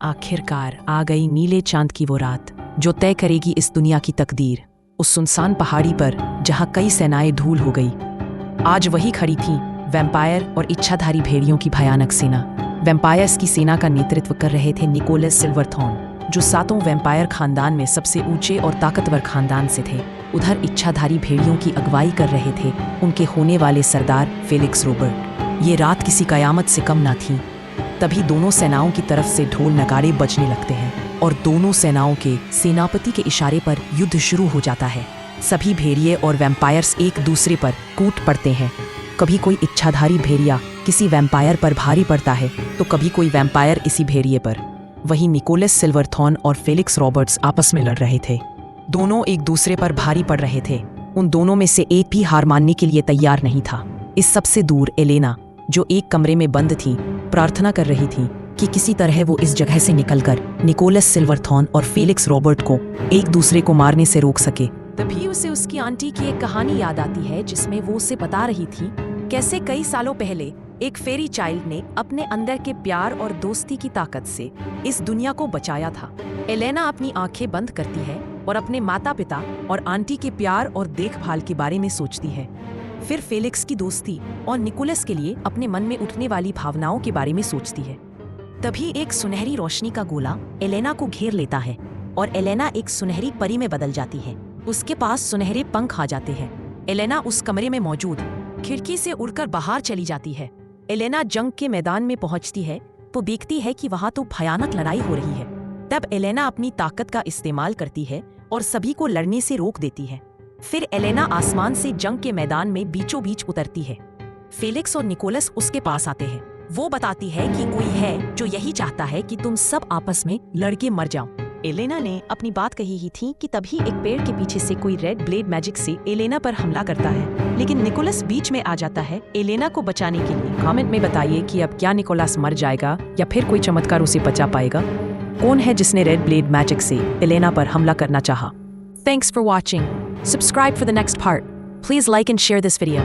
आखिरकार आ गई नीले चांद की वो रात जो तय करेगी इस दुनिया की तकदीर। उस सुनसान पहाड़ी पर जहां कई सेनाएं धूल हो गई, आज वही खड़ी थी वैम्पायर और इच्छाधारी भेड़ियों की भयानक सेना। वैम्पायर्स की सेना का नेतृत्व कर रहे थे निकोलस सिल्वरथॉर्न, जो सातों वैम्पायर खानदान में सबसे ऊंचे और ताकतवर खानदान से थे। उधर इच्छाधारी भेड़ियों की अगुवाई कर रहे थे उनके होने वाले सरदार फेलिक्स रॉबर्ट। ये रात किसी कयामत से कम ना थी। तभी दोनों सेनाओं की तरफ से ढोल नगाड़े बजने लगते हैं और दोनों सेनाओं के सेनापति के इशारे पर युद्ध शुरू हो जाता है। सभी भेड़िए और वैम्पायर्स एक दूसरे पर कूट पड़ते हैं। कभी कोई इच्छाधारी भेड़िया किसी वैम्पायर पर भारी पड़ता है तो कभी कोई वैम्पायर इसी भेड़िए पर। वहीं निकोलस सिल्वरथॉर्न और फेलिक्स रॉबर्ट्स आपस में लड़ रहे थे। दोनों एक दूसरे पर भारी पड़ रहे थे। उन दोनों में से एक भी हार मानने के लिए तैयार नहीं था। इस सबसे दूर एलेना, जो एक कमरे में बंद थी, प्रार्थना कर रही थी कि किसी तरह वो इस जगह से निकलकर निकोलस सिल्वरथॉर्न और फेलिक्स रॉबर्ट को एक दूसरे को मारने से रोक सके। तभी उसे उसकी आंटी की एक कहानी याद आती है जिसमें वो उसे बता रही थी कैसे कई सालों पहले एक फेरी चाइल्ड ने अपने अंदर के प्यार और दोस्ती की ताकत से इस दुनिया को बचाया था। एलेना अपनी आंखें बंद करती है और अपने माता पिता और आंटी के प्यार और देखभाल के बारे में सोचती है। फिर फेलिक्स की दोस्ती और निकोलस के लिए अपने मन में उठने वाली भावनाओं के बारे में सोचती है। तभी एक सुनहरी रोशनी का गोला एलेना को घेर लेता है और एलेना एक सुनहरी परी में बदल जाती है। उसके पास सुनहरे पंख आ जाते हैं। एलेना उस कमरे में मौजूद खिड़की से उड़कर बाहर चली जाती है। एलेना जंग के मैदान में पहुंचती है तो देखती है कि वहां तो भयानक लड़ाई हो रही है। तब एलेना अपनी ताकत का इस्तेमाल करती है और सभी को लड़ने से रोक देती है। फिर एलेना आसमान से जंग के मैदान में बीचों बीच उतरती है। फेलिक्स और निकोलस उसके पास आते हैं। वो बताती है कि कोई है जो यही चाहता है कि तुम सब आपस में लड़के मर जाओ। एलेना ने अपनी बात कही ही थी कि तभी एक पेड़ के पीछे से कोई रेड ब्लेड मैजिक से एलेना पर हमला करता है, लेकिन निकोलस बीच में आ जाता है एलेना को बचाने के लिए। कमेंट में बताइए कि अब क्या निकोलस मर जाएगा या फिर कोई चमत्कार उसे बचा पाएगा। कौन है जिसने रेड ब्लेड मैजिक से एलेना पर हमला करना चाहा? Thanks for watching. Subscribe for the next part. Please like and share this video.